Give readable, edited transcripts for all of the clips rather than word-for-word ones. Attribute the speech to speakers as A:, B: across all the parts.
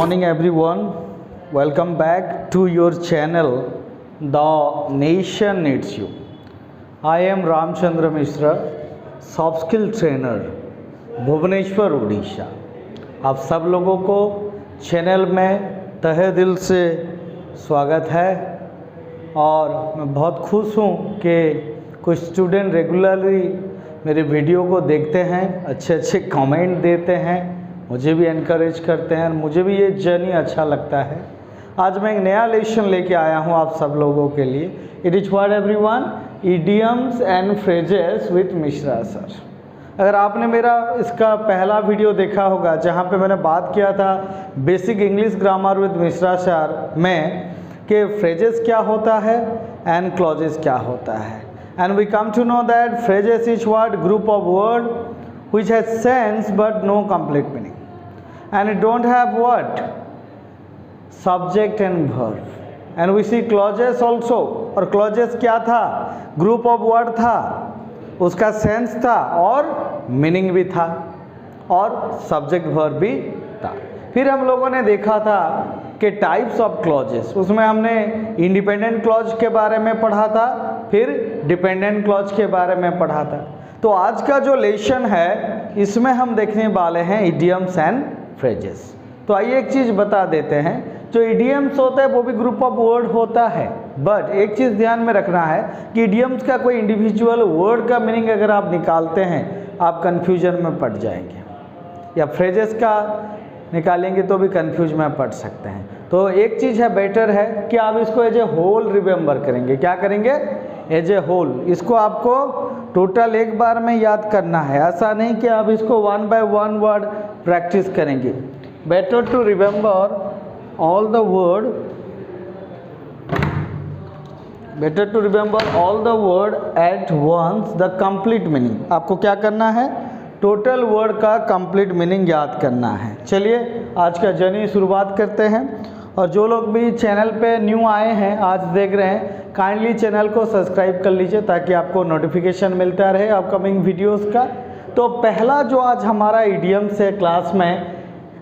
A: morning everyone. Welcome back to your channel The Nation Needs You. I am Ramchandra Mishra, Soft Skill Trainer, Bhubaneswar Orissa. आप सब लोगों को channel में तहे दिल से स्वागत है और मैं बहुत खुश हूँ कि कुछ स्टूडेंट रेगुलरली मेरे वीडियो को देखते हैं, अच्छे कमेंट देते हैं, मुझे भी एनकरेज करते हैं, मुझे भी ये जर्नी अच्छा लगता है। आज मैं एक नया लेसन लेके आया हूँ आप सब लोगों के लिए। It is what everyone, idioms and phrases with Mishra sir. अगर आपने मेरा इसका पहला वीडियो देखा होगा जहाँ पे मैंने बात किया था basic English grammar with Mishra sir में कि फ्रेजेस क्या होता है एंड क्लॉजेस क्या होता है। And we come to know that phrases is what group of word which has sense but no complete meaning, and it don't have what subject and verb. And we see clauses also, और clauses क्या था, group of word था, उसका sense था और meaning भी था और subject verb भी था। फिर हम लोगों ने देखा था कि टाइप्स ऑफ क्लॉजेस, उसमें हमने इंडिपेंडेंट क्लॉज के बारे में पढ़ा था, फिर डिपेंडेंट क्लॉज के बारे में पढ़ा था। तो आज का जो लेसन है इसमें हम देखने वाले हैं इडियम्स एंड फ्रेजेस। तो आइए एक चीज़ बता देते हैं, जो इडियम्स होता है वो भी ग्रुप ऑफ वर्ड होता है, बट एक चीज़ ध्यान में रखना है कि इडियम्स का कोई इंडिविजुअल वर्ड का मीनिंग अगर आप निकालते हैं आप कन्फ्यूजन में पड़ जाएंगे, या फ्रेजेस का निकालेंगे तो भी कन्फ्यूज में पड़ सकते हैं। तो एक चीज़ है, बेटर है कि आप इसको एज ए होल रिमेंबर करेंगे। क्या करेंगे? As a whole. इसको आपको टोटल एक बार में याद करना है, ऐसा नहीं कि आप इसको one by one word practice करेंगे। Better to remember all the word, better to remember all the word at once the complete meaning. आपको क्या करना है? टोटल वर्ड का कंप्लीट मीनिंग याद करना है। चलिए आज का जर्नी शुरुआत करते हैं। और जो लोग भी चैनल पे न्यू आए हैं, आज देख रहे हैं, काइंडली चैनल को सब्सक्राइब कर लीजिए ताकि आपको नोटिफिकेशन मिलता रहे अपकमिंग वीडियोस का। तो पहला जो आज हमारा इडियम से क्लास में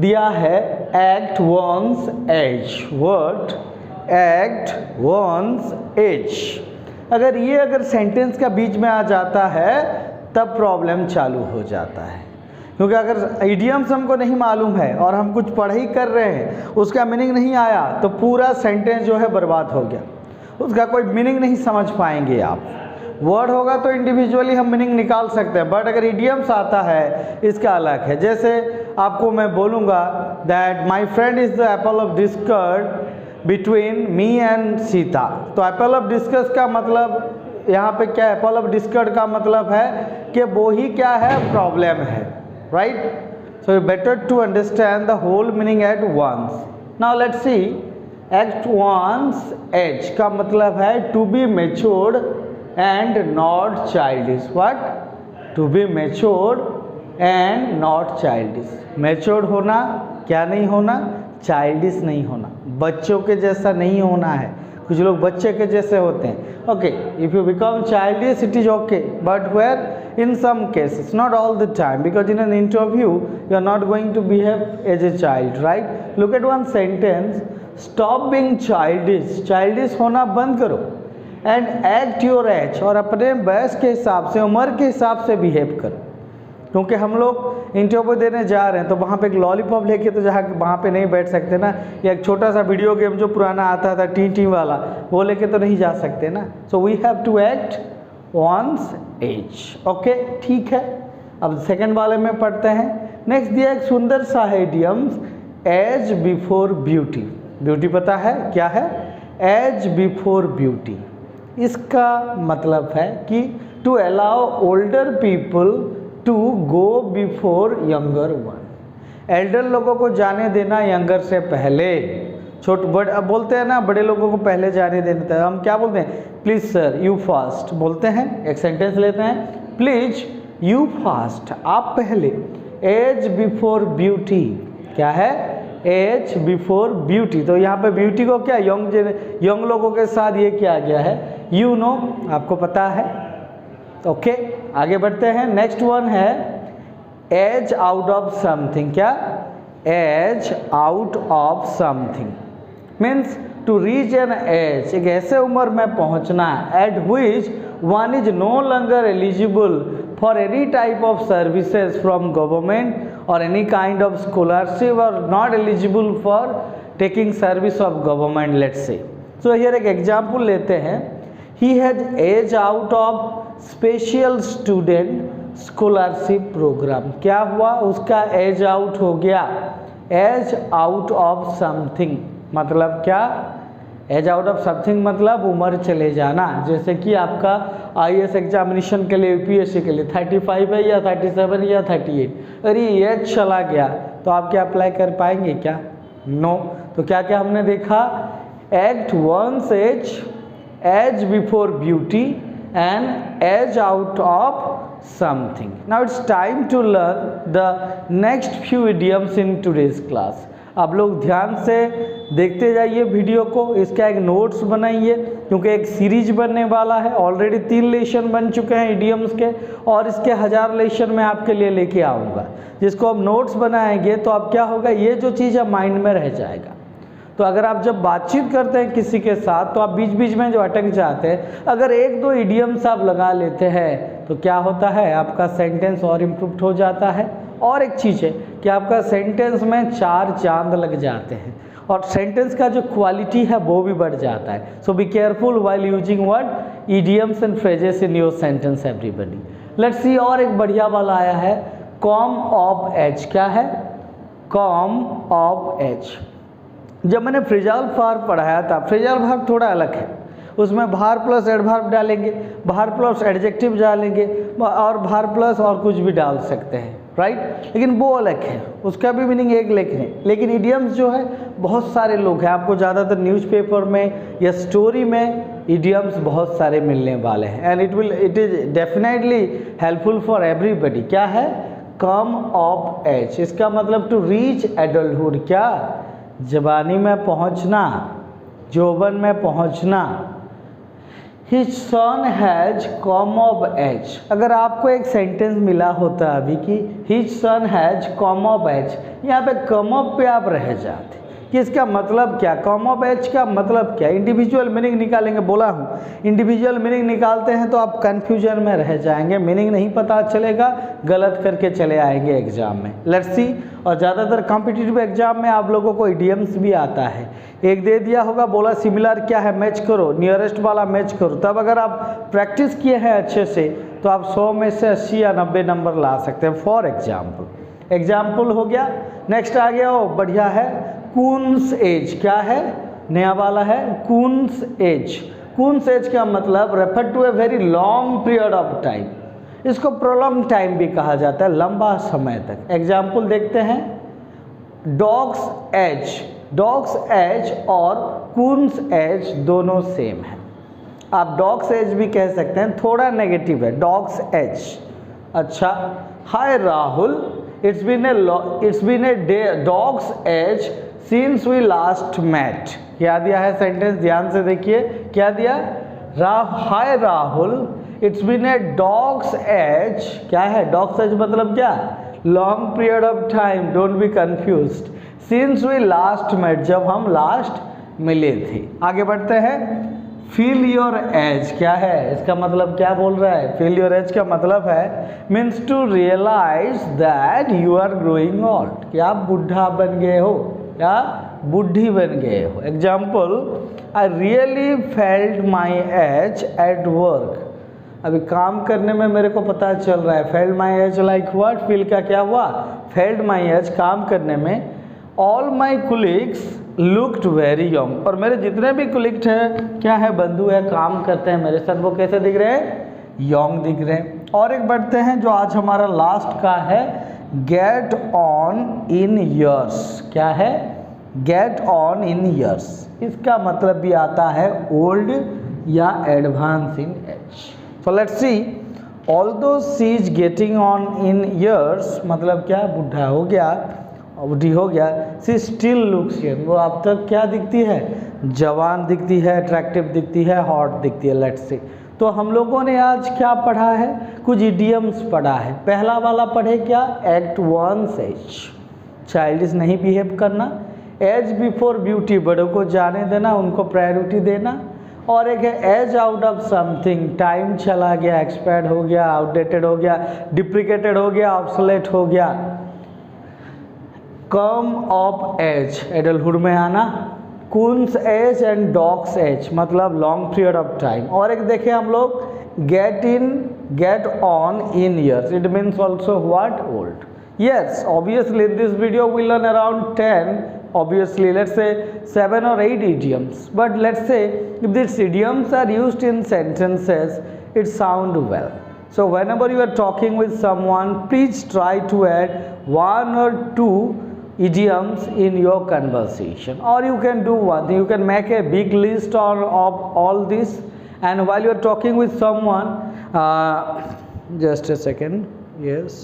A: दिया है, act one's age. Word act one's age. अगर सेंटेंस का बीच में आ जाता है तब प्रॉब्लम चालू हो जाता है, क्योंकि अगर इडियम्स हमको नहीं मालूम है और हम कुछ पढ़ाई कर रहे हैं, उसका मीनिंग नहीं आया तो पूरा सेंटेंस जो है बर्बाद हो गया, उसका कोई मीनिंग नहीं समझ पाएंगे आप। वर्ड होगा तो इंडिविजुअली हम मीनिंग निकाल सकते हैं, बट अगर इडियम्स आता है इसका अलग है। जैसे आपको मैं बोलूँगा that my friend is the Apple of discuss between me and Sita. तो एप्पल ऑफ डिस्कस का मतलब यहाँ पे क्या है? एप्पल ऑफ डिस्कस का मतलब है कि वो ही क्या है, प्रॉब्लम है, right? So better to understand the whole meaning at once. Now let's see, act one's age का मतलब है to be matured and not childish. What? To be matured and not childish. Matured होना, क्या नहीं होना? Childish नहीं होना, बच्चों के जैसा नहीं होना है। कुछ लोग बच्चे के जैसे होते हैं। Okay, if you become childish it is okay, but where in some cases, not all the time, because in an interview you are not going to behave as a child, right? Look at one sentence, stop being childish। childish होना बंद करो and act your age, और अपने वयस के हिसाब से, उम्र के हिसाब से बिहेव करो। क्योंकि हम लोग इंटरव्यू देने जा रहे हैं तो वहाँ पे एक लॉलीपॉप लेके तो जहाँ वहाँ पे नहीं बैठ सकते ना, या एक छोटा सा वीडियो गेम जो पुराना आता था टी वाला, वो लेके तो नहीं जा सकते ना। So we have to act one's age. Okay, ठीक है। अब सेकंड वाले में पढ़ते हैं। नेक्स्ट दिया एक सुंदर सा है idioms, age before beauty. Beauty पता है क्या है? Age before beauty. इसका मतलब है कि to allow older people to go before younger one. Elder लोगों को जाने देना यंगर से पहले। अब बोलते हैं ना, बड़े लोगों को पहले जाने देना है। हम क्या बोलते हैं? प्लीज़ सर यू फास्ट बोलते हैं। एक सेंटेंस लेते हैं, प्लीज यू फास्ट, आप पहले। एज बिफोर ब्यूटी, क्या है? Age before beauty. तो यहाँ पे ब्यूटी को क्या यंग लोगों के साथ ये किया गया है, यू नो, आपको पता है। ओके, आगे बढ़ते हैं। नेक्स्ट वन है एज आउट ऑफ समथिंग। क्या? Age out of something means to reach an age, एक ऐसे उम्र में पहुंचना at which one is no longer eligible for any type of services from government और एनी काइंड ऑफ स्कॉलरशिप और not eligible for taking service of government, let's say. So here एक example लेते हैं, he has age out of special student scholarship programme. क्या हुआ, उसका as out हो गया, एज आउट ऑफ समथिंग मतलब क्या, एज आउट ऑफ समथिंग मतलब उम्र चले जाना। जैसे कि आपका आईएएस एग्जामिनेशन के लिए, यूपीएससी के लिए 35 है या 37 या 38, अरे एज चला गया तो आप क्या अप्लाई कर पाएंगे क्या? नो। तो क्या क्या हमने देखा, act one's age before beauty and age out of something. Now it's time to learn the next few idioms in today's class. आप लोग ध्यान से देखते जाइए वीडियो को, इसका एक नोट्स बनाइए क्योंकि एक सीरीज बनने वाला है। ऑलरेडी 3 लेसन बन चुके हैं इडियम्स के और इसके 1000 लेसन मैं आपके लिए लेके आऊँगा, जिसको आप नोट्स बनाएंगे तो अब क्या होगा, ये जो चीज़ है माइंड में रह जाएगा। तो अगर आप जब बातचीत करते हैं किसी के साथ तो आप बीच बीच में जो अटक जाते हैं, अगर 1-2 इडियम्स आप लगा लेते हैं तो क्या होता है, आपका सेंटेंस और इम्प्रूव हो जाता है। और एक चीज़ है कि आपका सेंटेंस में 4 चांद लग जाते हैं और सेंटेंस का जो क्वालिटी है वो भी बढ़ जाता है। So be careful while using what idioms and phrases in your sentence everybody. Let's see, और एक बढ़िया वाला आया है, कॉम ऑफ एज। क्या है, कॉम ऑफ एज। जब मैंने फ्रेजल वर्ब पढ़ाया था, फ्रेजल वर्ब थोड़ा अलग है, उसमें भार प्लस एडवर्ब डालेंगे, भार प्लस एडजेक्टिव डालेंगे और भार प्लस और कुछ भी डाल सकते हैं, राइट। लेकिन वो अलग है, उसका भी मीनिंग एक लेकिन इडियम्स जो है बहुत सारे लोग हैं, आपको ज़्यादातर न्यूज़पेपर में या स्टोरी में इडियम्स बहुत सारे मिलने वाले हैं and it is definitely helpful for everybody. क्या है, कम ऑफ एज, इसका मतलब टू रीच एडल्टहुड, क्या, जवानी में पहुंचना, यौवन में पहुंचना। His son has come of age, अगर आपको एक सेंटेंस मिला होता अभी कि his son has come of age, यहाँ पे कम ऑफ पे आप रह जाते कि इसका मतलब क्या, कम ऑफ एज का मतलब क्या, इंडिविजुअल मीनिंग निकालेंगे, बोला हूँ इंडिविजुअल मीनिंग निकालते हैं तो आप कन्फ्यूजन में रह जाएंगे, मीनिंग नहीं पता चलेगा, गलत करके चले आएंगे एग्जाम में। लेट्स सी, और ज़्यादातर कॉम्पिटिटिव एग्जाम में आप लोगों को इडियम्स भी आता है, एक दे दिया होगा, बोला सिमिलर क्या है, मैच करो, नियरेस्ट वाला मैच करो, तब अगर आप प्रैक्टिस किए हैं अच्छे से तो आप 100 में से 80 या 90 नंबर ला सकते हैं। फॉर एग्जाम्पल हो गया। नेक्स्ट आ गया, वो बढ़िया है, कून्स एज। क्या है, नया वाला है, कून्स एज। कून्स एज का मतलब refer to a very long period of time, इसको प्रोलॉन्ग टाइम भी कहा जाता है, लंबा समय तक। एग्जाम्पल देखते हैं, डॉग्स एज। डॉग्स एज और कून्स एज दोनों सेम है, आप डॉग्स एज भी कह सकते हैं, थोड़ा नेगेटिव है डॉग्स एज। अच्छा, hi Rahul, it's been a dog's age since we last met. क्या दिया है सेंटेंस, ध्यान से देखिए, क्या दिया, hi Rahul, it's been a dog's age. क्या है, डॉग्स एज मतलब क्या, long period of time, don't be confused, since we last met, जब हम लास्ट मिले थे। आगे बढ़ते हैं, फील योर एज। क्या है, इसका मतलब क्या बोल रहा है, फील योर एज का मतलब है means to realize that you are growing old, कि आप बुढ़ा बन गए हो या बुढ़ी बन गए हो। Example, I really felt my age at work, अभी काम करने में मेरे को पता चल रहा है, felt my age like what, feel का क्या हुआ, फेल्ट माई एज, काम करने में। All my colleagues looked very young, और मेरे जितने भी कुलीग्स हैं, क्या है, बंधु है, काम करते हैं मेरे साथ, वो कैसे दिख रहे हैं, यंग दिख रहे हैं। और एक बढ़ते हैं जो आज हमारा लास्ट का है, गेट ऑन इन ईयर्स। क्या है, गेट ऑन इन ईयर्स, इसका मतलब भी आता है ओल्ड या advance in age. So let's see, although she is getting on in years मतलब क्या, बुढ़ा हो गया, बुढ़ी हो गया, सी स्टिल लुक्स यंग, वो अब तक क्या दिखती है, जवान दिखती है, अट्रैक्टिव दिखती है, हॉट दिखती है। लेट्स सी, तो हम लोगों ने आज क्या पढ़ा है, कुछ इडियम्स पढ़ा है। पहला वाला पढ़े क्या, एक्ट वंस एज, चाइल्डिश नहीं बिहेव करना। एज बिफोर ब्यूटी, बड़ों को जाने देना, उनको प्रायोरिटी देना। और एक है age out of something, time चला गया, एक्सपायर्ड हो गया, आउटडेटेड हो गया, डिप्रिकेटेड हो गया, ऑब्सोलेट हो गया। कम ऑफ एज, एडल्टहुड में आना। Coon's age and dog's age, मतलब लॉन्ग पीरियड ऑफ टाइम। और एक देखें हम लोग get on in years, it means also what? Old. Yes, obviously in this video we learn around 10, obviously let's say 7 or 8 idioms, but let's say if these idioms are used in sentences, it sound well. So whenever you are talking with someone, please try to add 1 or 2 idioms in your conversation. Or you can do one thing, you can make a big list of all this, and while you are talking with someone, just a second, yes,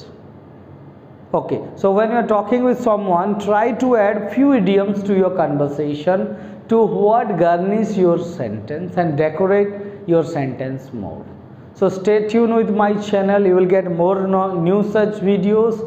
A: okay, so when you are talking with someone, try to add few idioms to your conversation to what garnish your sentence and decorate your sentence more. So stay tuned with my channel, you will get more new such videos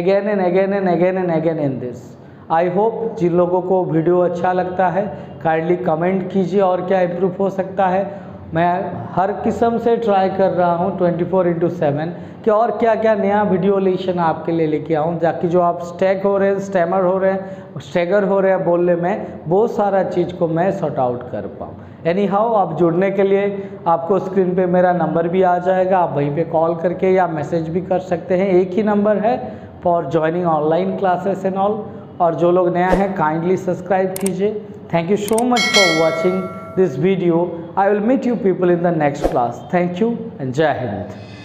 A: again and again and again and again in this. I hope जिन लोगों को video अच्छा लगता है kindly comment कीजिए और क्या improve हो सकता है। मैं हर किस्म से ट्राई कर रहा हूँ 24/7 कि और क्या क्या नया वीडियो लेशन आपके लिए लेके आऊँ, ताकि जो आप स्टैग हो रहे हैं, स्टैमर हो रहे हैं, स्टैगर हो रहे हैं बोलने में, बहुत सारा चीज़ को मैं सॉर्ट आउट कर पाऊँ। एनी हाउ, आप जुड़ने के लिए आपको स्क्रीन पे मेरा नंबर भी आ जाएगा, आप वहीं पे कॉल करके या मैसेज भी कर सकते हैं। एक ही नंबर है for joining online classes and all. और जो लोग नया है काइंडली सब्सक्राइब कीजिए। Thank you so much for watching this video. I will meet you people in the next class. Thank you and Jai Hind.